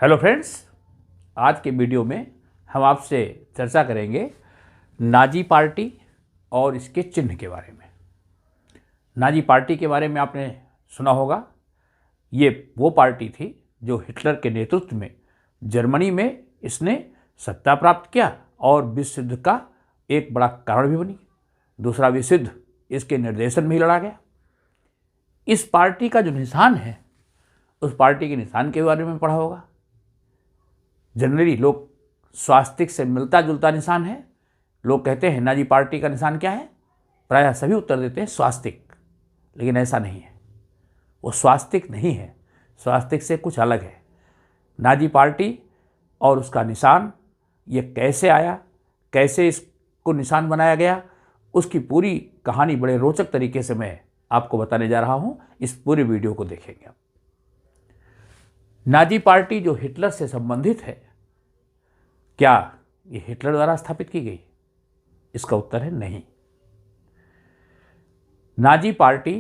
Hello friends, आज के video में हम आपसे चर्चा करेंगे नाजी पार्टी और इसके चिन्ह के बारे में। नाजी पार्टी के बारे में आपने सुना होगा। ये वो पार्टी थी जो हिटलर के नेतृत्व में जर्मनी में इसने सत्ता प्राप्त किया और विश्व युद्ध का एक बड़ा कारण भी बनी। दूसरा विश्व युद्ध इसके निर्देशन में ही लड़ा गया। इस पार्टी का जो निशान है, उस पार्टी के निशान के बारे में पढ़ा होगा। जनरली लोग स्वास्तिक से मिलता जुलता निशान है। लोग कहते हैं नाजी पार्टी का निशान क्या है, प्रायः सभी उत्तर देते हैं स्वास्तिक, लेकिन ऐसा नहीं है। वो स्वास्तिक नहीं है, स्वास्तिक से कुछ अलग है। नाजी पार्टी और उसका निशान ये कैसे आया, कैसे इसको निशान बनाया गया, उसकी पूरी कहानी बड़े रोचक तरीके से मैं आपको बताने जा रहा हूँ। इस पूरे वीडियो को देखेंगे आप। नाजी पार्टी जो हिटलर से संबंधित है, क्या ये हिटलर द्वारा स्थापित की गई? इसका उत्तर है नहीं। नाजी पार्टी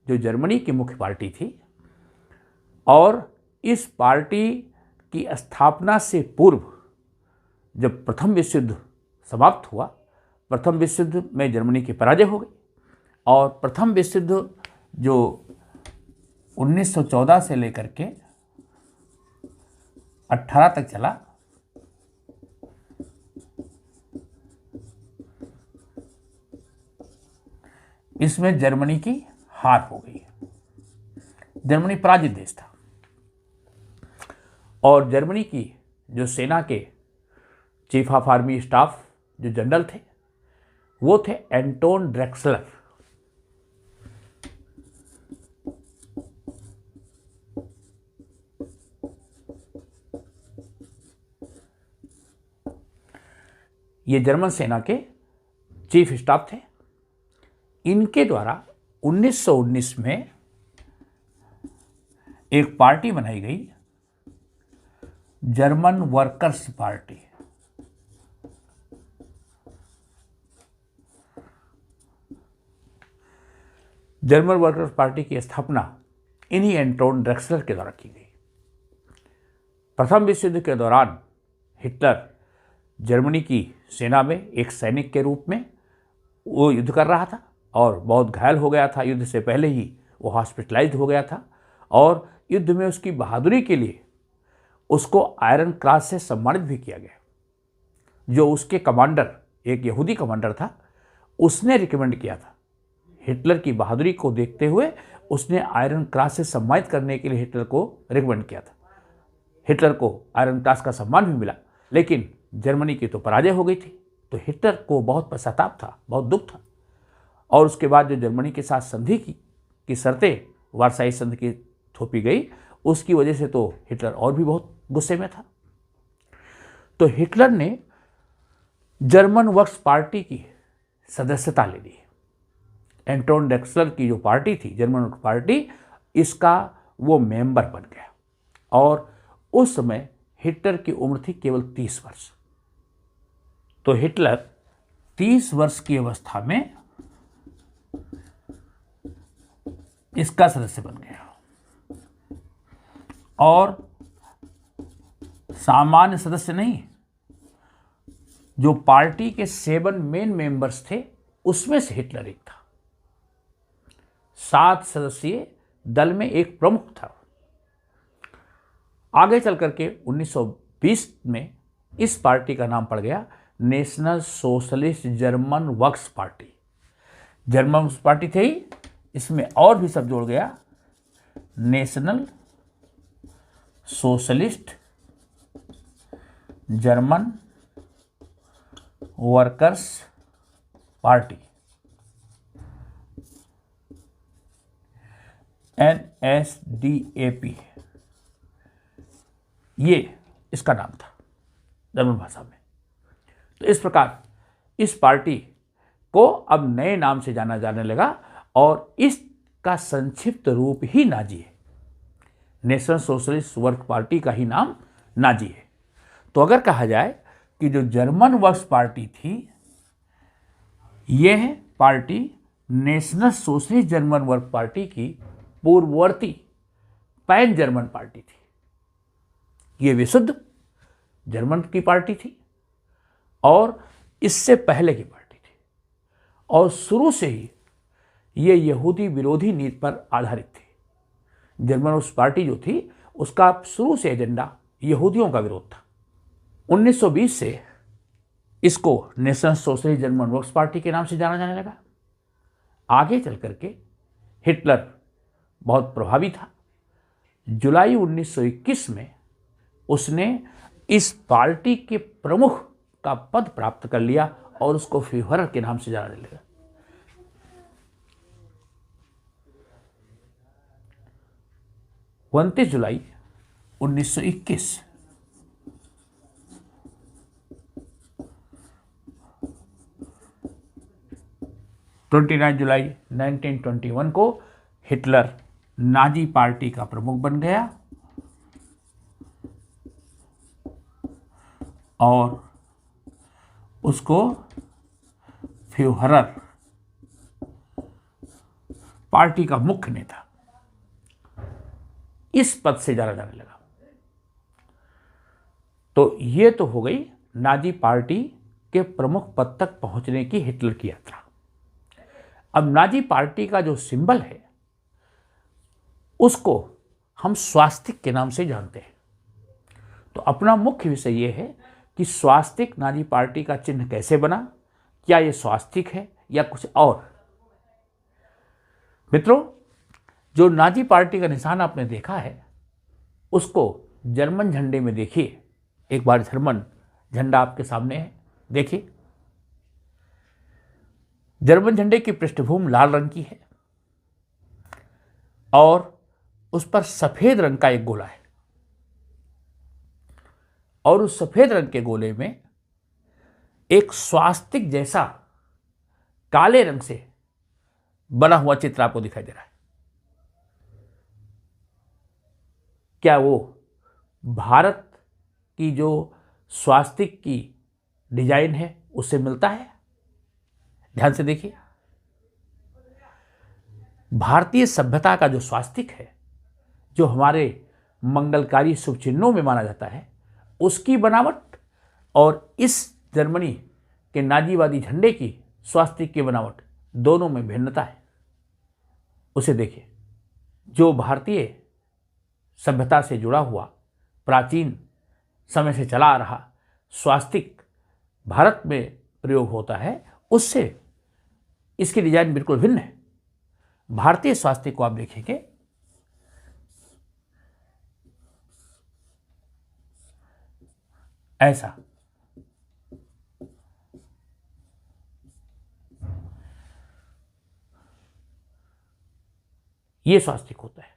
जो जर्मनी की मुख्य पार्टी थी और इस पार्टी की स्थापना से पूर्व जब प्रथम विश्व युद्ध समाप्त हुआ, प्रथम विश्व युद्ध में जर्मनी की पराजय हो गई और प्रथम विश्व युद्ध जो 1914 से लेकर के 18 तक चला, इसमें जर्मनी की हार हो गई। जर्मनी पराजित देश था और जर्मनी की जो सेना के चीफ ऑफ आर्मी स्टाफ जो जनरल थे, वो थे एंटोन ड्रेक्सलर। ये जर्मन सेना के चीफ स्टाफ थे। इनके द्वारा 1919 में एक पार्टी बनाई गई, German workers party. German workers party की स्थापना इन्हीं एंटोन ड्रेक्सलर के द्वारा की गई। प्रथम विश्व युद्ध के दौरान हिटलर जर्मनी की सेना में एक सैनिक के रूप में वो युद्ध कर रहा था और बहुत घायल हो गया था। युद्ध से पहले ही वो हॉस्पिटलाइज्ड हो गया था और युद्ध में उसकी बहादुरी के लिए उसको आयरन क्रॉस से सम्मानित भी किया गया। जो उसके कमांडर, एक यहूदी कमांडर था, उसने रिकमेंड किया था। हिटलर की बहादुरी को देखते हुए उसने आयरन क्रॉस से सम्मानित करने के लिए हिटलर को रिकमेंड किया था। हिटलर को आयरन क्रॉस का सम्मान भी मिला, लेकिन जर्मनी की तो पराजय हो गई थी। तो हिटलर को बहुत पश्चाताप था, बहुत दुख था। और उसके बाद जो जर्मनी के साथ संधि की शर्तें, वारसाई संधि की थोपी गई, उसकी वजह से तो हिटलर और भी बहुत गुस्से में था। तो हिटलर ने जर्मन वर्क्स पार्टी की सदस्यता ले ली। एंटोन ड्रेक्सलर की जो पार्टी थी, जर्मन वर्क्स पार्टी, इसका वो मेंबर बन गया। और उस समय हिटलर की उम्र थी केवल 30 वर्ष। तो हिटलर 30 वर्ष की अवस्था में इसका सदस्य बन गया और सामान्य सदस्य नहीं, जो पार्टी के 7 मेन मेंबर्स थे, उसमें से हिटलर एक था। 7 सदस्यीय दल में एक प्रमुख था। आगे चल करके 1920 में इस पार्टी का नाम पड़ गया national socialist German works party. German works party थे ही, इसमें और भी सब जोड़ गया, national socialist German workers party, NSDAP, ये इसका नाम था जर्मन भाषा में। तो इस प्रकार इस पार्टी को अब नए नाम से जाना जाने लगा और इसका संक्षिप्त रूप ही नाजी है। नेशनल सोशलिस्ट वर्क पार्टी का ही नाम नाजी है। तो अगर कहा जाए कि जो जर्मन वर्क्स पार्टी थी, यह party national socialist German work party की पूर्ववर्ती पैन जर्मन पार्टी थी। ये विशुद्ध जर्मन की पार्टी थी और इससे पहले की पार्टी थी और शुरू से ही ये यहूदी विरोधी नीति पर आधारित थी। जर्मन उस पार्टी जो थी उसका शुरू से एजेंडा यहूदियों का विरोध था। 1920 से इसको national socialist German works party के नाम से जाना जाने लगा। आगे चल करके हिटलर बहुत प्रभावी था। जुलाई 1921 में उसने इस पार्टी के प्रमुख का पद प्राप्त कर लिया और उसको फ्यूहरर के नाम से जाना लगा। जुलाई 1921 29 जुलाई 1921 को हिटलर नाजी पार्टी का प्रमुख बन गया और उसको फ्यूहरर पार्टी का मुख्य नेता इस पद से जाना जाने लगा। तो ये तो हो गई नाजी पार्टी के प्रमुख पद तक पहुंचने की हिटलर की यात्रा। अब नाजी पार्टी का जो सिंबल है उसको हम स्वास्तिक के नाम से जानते हैं। तो अपना मुख्य विषय ये है कि स्वास्तिक नाजी पार्टी का चिन्ह कैसे बना, क्या ये स्वास्तिक है या कुछ और। मित्रों, जो नाजी पार्टी का निशान आपने देखा है उसको जर्मन झंडे में देखिए। एक बार जर्मन झंडा आपके सामने है, देखिए। जर्मन झंडे की पृष्ठभूमि लाल रंग की है और उस पर सफेद रंग का एक गोला है और उस सफेद रंग के गोले में एक स्वास्तिक जैसा काले रंग से बना हुआ चित्र आपको दिखाई दे रहा है। क्या वो भारत की जो स्वास्तिक की डिजाइन है उससे मिलता है? ध्यान से देखिए। भारतीय सभ्यता का जो स्वास्तिक है, जो हमारे मंगलकारी शुभ चिन्हों में माना जाता है, उसकी बनावट और इस जर्मनी के नाजीवादी झंडे की स्वास्तिक की बनावट दोनों में भिन्नता है। उसे देखिए। जो भारतीय सभ्यता से जुड़ा हुआ प्राचीन समय से चला आ रहा स्वास्तिक भारत में प्रयोग होता है, उससे इसकी डिजाइन बिल्कुल भिन्न है। भारतीय स्वास्तिक को आप देखेंगे ऐसा, ये स्वास्तिक होता है।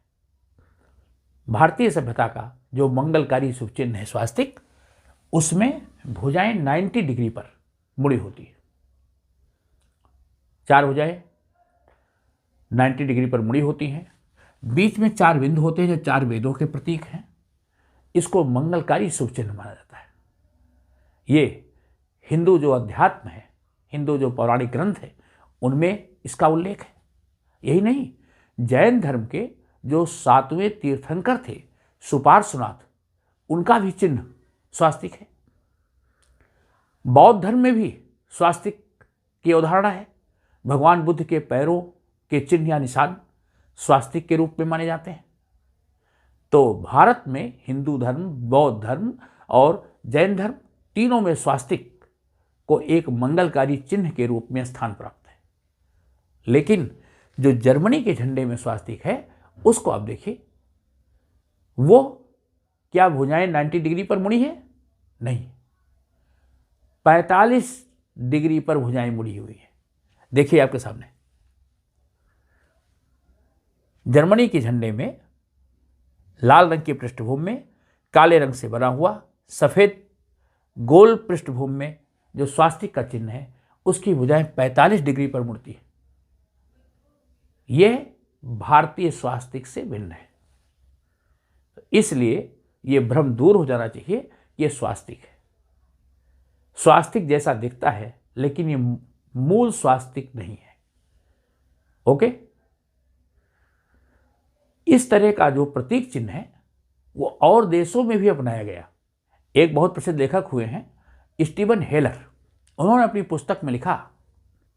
भारतीय सभ्यता का जो मंगलकारी शुभ चिन्ह है स्वास्तिक, उसमें भुजाएं 90 डिग्री पर मुड़ी होती है। 4 भुजाएं 90 डिग्री पर मुड़ी होती हैं। बीच में 4 बिंदु होते हैं जो 4 वेदों के प्रतीक हैं। इसको मंगलकारी शुभ चिन्ह माना जाता है। ये हिंदू जो अध्यात्म है, हिंदू जो पौराणिक ग्रंथ है, उनमें इसका उल्लेख है। यही नहीं, जैन धर्म के जो 7वें तीर्थंकर थे सुपार्श्वनाथ, उनका भी चिन्ह स्वास्तिक है। बौद्ध धर्म में भी स्वास्तिक की अवधारणा है। भगवान बुद्ध के पैरों के चिन्ह या निशान स्वास्तिक के रूप में माने जाते हैं। तो भारत में हिंदू धर्म, बौद्ध धर्म और जैन धर्म तीनों में स्वास्तिक को एक मंगलकारी चिन्ह के रूप में स्थान प्राप्त है। लेकिन जो जर्मनी के झंडे में स्वास्तिक है उसको आप देखिए। वो क्या भुजाएं 90 डिग्री पर मुड़ी है? नहीं, 45 डिग्री पर भुजाएं मुड़ी हुई है। देखिए आपके सामने। जर्मनी के झंडे में लाल रंग की पृष्ठभूमि में काले रंग से बना हुआ सफेद गोल पृष्ठभूमि में जो स्वास्तिक का चिन्ह है, उसकी भुजाएं 45 डिग्री पर मुड़ती है। यह भारतीय स्वास्तिक से भिन्न है। इसलिए यह भ्रम दूर हो जाना चाहिए कि यह स्वास्तिक है। स्वास्तिक जैसा दिखता है लेकिन यह मूल स्वास्तिक नहीं है। ओके, इस तरह का जो प्रतीक चिन्ह है वो और देशों में भी अपनाया गया। एक बहुत प्रसिद्ध लेखक हुए हैं स्टीवन हेलर, उन्होंने अपनी पुस्तक में लिखा,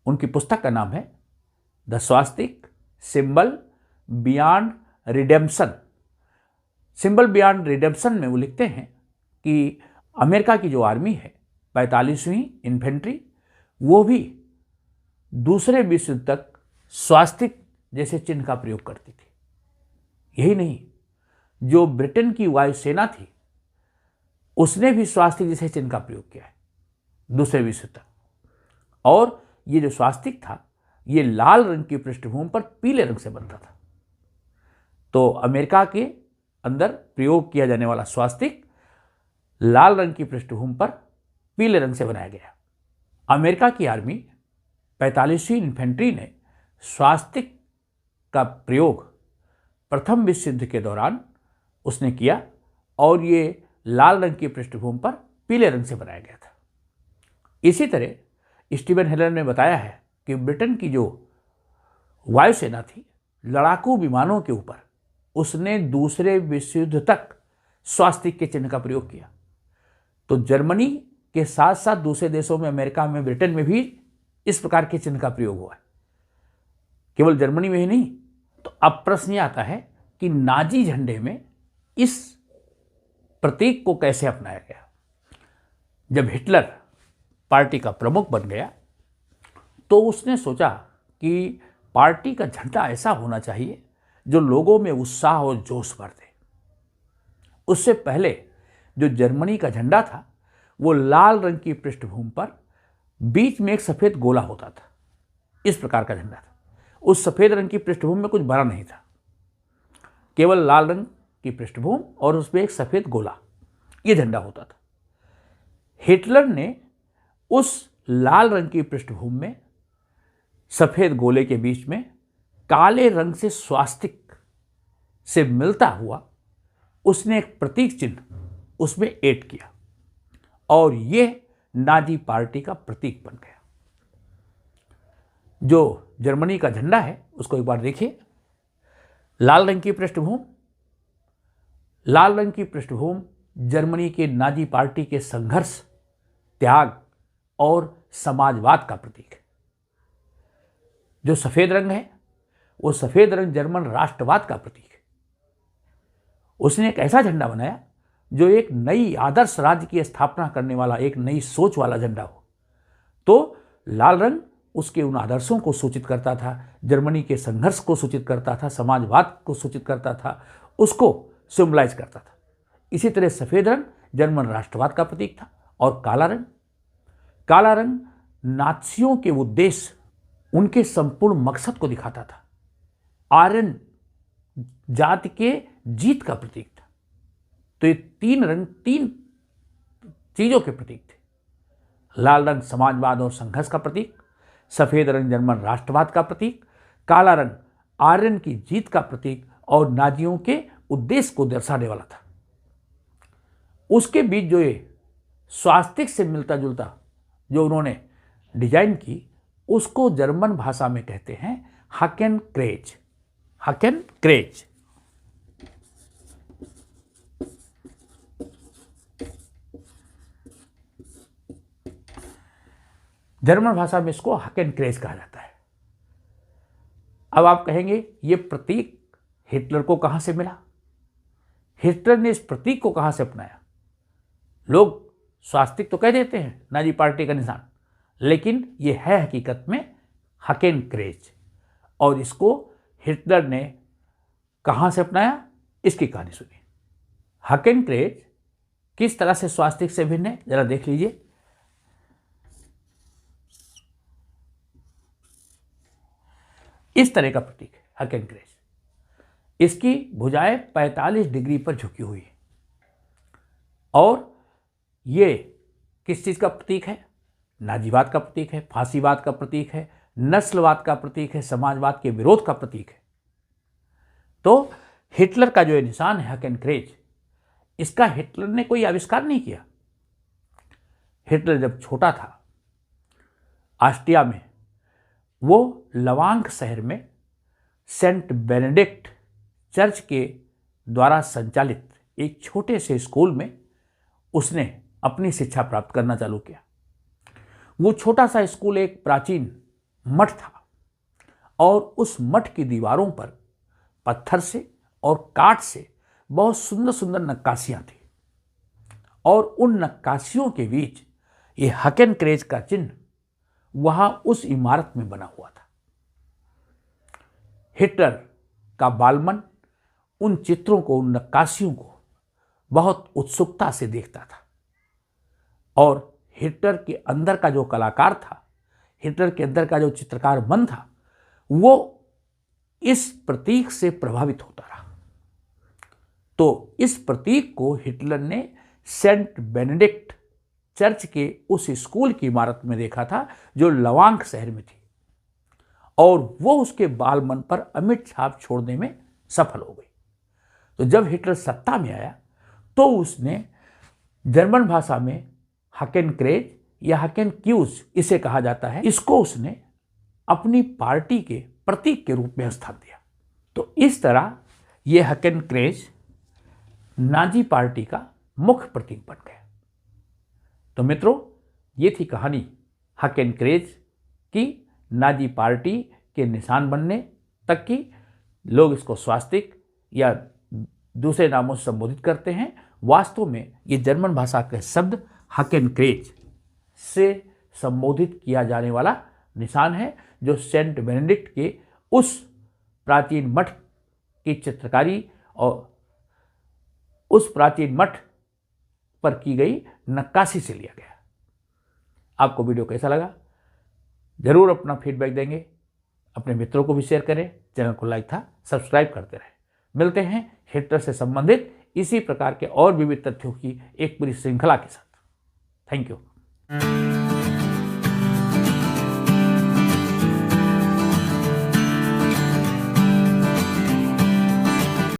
उनकी पुस्तक का नाम है the swastika symbol beyond redemption. Symbol beyond redemption में वो लिखते हैं कि अमेरिका की जो आर्मी है 45वीं इन्फेंट्री, वो भी दूसरे विश्व युद्ध तक स्वास्तिक जैसे चिन्ह का प्रयोग करती थी। यही नहीं, जो ब्रिटेन की वायुसेना थी उसने भी स्वास्तिक जैसे चिन्ह का प्रयोग किया है दूसरे विश्व युद्ध तक। और ये जो स्वास्तिक था ये लाल रंग की पृष्ठभूमि पर पीले रंग से बनता था। तो अमेरिका के अंदर प्रयोग किया जाने वाला स्वास्तिक लाल रंग की पृष्ठभूमि पर पीले रंग से बनाया गया। अमेरिका की आर्मी 45वीं इन्फेंट्री ने स्वास्तिक का प्रयोग प्रथम विश्व युद्ध के दौरान उसने किया और ये लाल रंग की पृष्ठभूमि पर पीले रंग से बनाया गया था। इसी तरह स्टीवन हेलर ने बताया है कि ब्रिटेन की जो वायुसेना थी, लड़ाकू विमानों के ऊपर उसने दूसरे विश्व युद्ध तक स्वास्तिक के चिन्ह का प्रयोग किया। तो जर्मनी के साथ साथ दूसरे देशों में, अमेरिका में, ब्रिटेन में भी इस प्रकार के चिन्ह का प्रयोग हुआ है, केवल जर्मनी में ही नहीं। तो अब प्रश्न यह आता है कि नाजी झंडे में इस प्रतीक को कैसे अपनाया गया। जब हिटलर पार्टी का प्रमुख बन गया तो उसने सोचा कि पार्टी का झंडा ऐसा होना चाहिए जो लोगों में उत्साह और जोश भर दे। उससे पहले जो जर्मनी का झंडा था वो लाल रंग की पृष्ठभूमि पर बीच में एक सफ़ेद गोला होता था, इस प्रकार का झंडा था। उस सफ़ेद रंग की पृष्ठभूमि में कुछ बड़ा नहीं था, केवल लाल रंग की पृष्ठभूमि और उसमें एक सफ़ेद गोला, ये झंडा होता था। हिटलर ने उस लाल रंग की पृष्ठभूमि में सफ़ेद गोले के बीच में काले रंग से स्वास्तिक से मिलता हुआ उसने एक प्रतीक चिन्ह उसमें ऐड किया और ये नाजी पार्टी का प्रतीक बन गया। जो जर्मनी का झंडा है उसको एक बार देखिए, लाल रंग की पृष्ठभूमि, लाल रंग की पृष्ठभूमि जर्मनी के नाजी पार्टी के संघर्ष, त्याग और समाजवाद का प्रतीक है। जो सफ़ेद रंग है वो सफ़ेद रंग जर्मन राष्ट्रवाद का प्रतीक है। उसने एक ऐसा झंडा बनाया जो एक नई आदर्श राज्य की स्थापना करने वाला, एक नई सोच वाला झंडा हो। तो लाल रंग उसके उन आदर्शों को सूचित करता था, जर्मनी के संघर्ष को सूचित करता था, समाजवाद को सूचित करता था, उसको सिम्बलाइज करता था। इसी तरह सफ़ेद रंग जर्मन राष्ट्रवाद का प्रतीक था और काला रंग नात्सियों के उद्देश्य, उनके संपूर्ण मकसद को दिखाता था। आर्यन जाति के जीत का प्रतीक था। तो ये तीन रंग तीन चीजों के प्रतीक थे। लाल रंग समाजवाद और संघर्ष का प्रतीक, सफेद रंग जर्मन राष्ट्रवाद का प्रतीक, काला रंग आर्यन की जीत का प्रतीक और नाजियों के उद्देश्य को दर्शाने वाला था। उसके बीच जो ये स्वास्तिक से मिलता जुलता जो उन्होंने डिजाइन की, उसको जर्मन भाषा में कहते हैं हकेन क्रेज। हकेन क्रेज। जर्मन भाषा में इसको हकेन क्रेज कहा जाता है। अब आप कहेंगे ये प्रतीक हिटलर को कहां से मिला, हिटलर ने इस प्रतीक को कहां से अपनाया। लोग स्वास्तिक तो कह देते हैं नाजी पार्टी का निशान, लेकिन ये है हकीकत में हकेन क्रेज। और इसको हिटलर ने कहां से अपनाया, इसकी कहानी सुनिए। हकेन क्रेज किस तरह से स्वास्तिक से भिन्न है, जरा देख लीजिए। इस तरह का प्रतीक है हकेन क्रेज। इसकी भुजाएं 45 डिग्री पर झुकी हुई है और ये किस चीज का प्रतीक है, नाजीवाद का प्रतीक है, फांसीवाद का प्रतीक है, नस्लवाद का प्रतीक है, समाजवाद के विरोध का प्रतीक है। तो हिटलर का जो ये निशान है हकेन क्रेज, इसका हिटलर ने कोई आविष्कार नहीं किया। हिटलर जब छोटा था ऑस्ट्रिया में, वो लवांग शहर में सेंट बेनेडिक्ट चर्च के द्वारा संचालित एक छोटे से स्कूल में उसने अपनी शिक्षा प्राप्त करना चालू किया। वो छोटा सा स्कूल एक प्राचीन मठ था और उस मठ की दीवारों पर पत्थर से और काठ से बहुत सुंदर सुंदर नक्काशियां थी और उन नक्काशियों के बीच ये हकेनक्रेज का चिन्ह वहां उस इमारत में बना हुआ था। हिटलर का बालमन उन चित्रों को, उन नक्काशियों को बहुत उत्सुकता से देखता था और हिटलर के अंदर का जो कलाकार था, हिटलर के अंदर का जो चित्रकार मन था, वो इस प्रतीक से प्रभावित होता रहा। तो इस प्रतीक को हिटलर ने सेंट बेनेडिक्ट चर्च के उस स्कूल की इमारत में देखा था जो लवांक शहर में थी और वो उसके बालमन पर अमिट छाप छोड़ने में सफल हो गई। तो जब हिटलर सत्ता में आया तो उसने जर्मन भाषा में हकेनक्रेज या हकेनक्यूज इसे कहा जाता है, इसको उसने अपनी पार्टी के प्रतीक के रूप में स्थान दिया। तो इस तरह ये हकेनक्रेज नाजी पार्टी का मुख्य प्रतीक बन गया। तो मित्रों, ये थी कहानी हकेनक्रेज की नाजी पार्टी के निशान बनने तक की। लोग इसको स्वास्तिक या दूसरे नामों से संबोधित करते हैं। वास्तव में ये जर्मन भाषा के शब्द हकेनक्रेज से संबोधित किया जाने वाला निशान है जो सेंट बेनेडिक्ट के उस प्राचीन मठ की चित्रकारी और उस प्राचीन मठ पर की गई नक्काशी से लिया गया। आपको वीडियो कैसा लगा? जरूर अपना फीडबैक देंगे, अपने मित्रों को भी शेयर करें, चैनल को लाइक था सब्सक्राइब करते रहें। मिलते हैं हिटलर से संबंधित इसी प्रकार के और विविध तथ्यों की एक पूरी श्रृंखला के साथ। Thank you.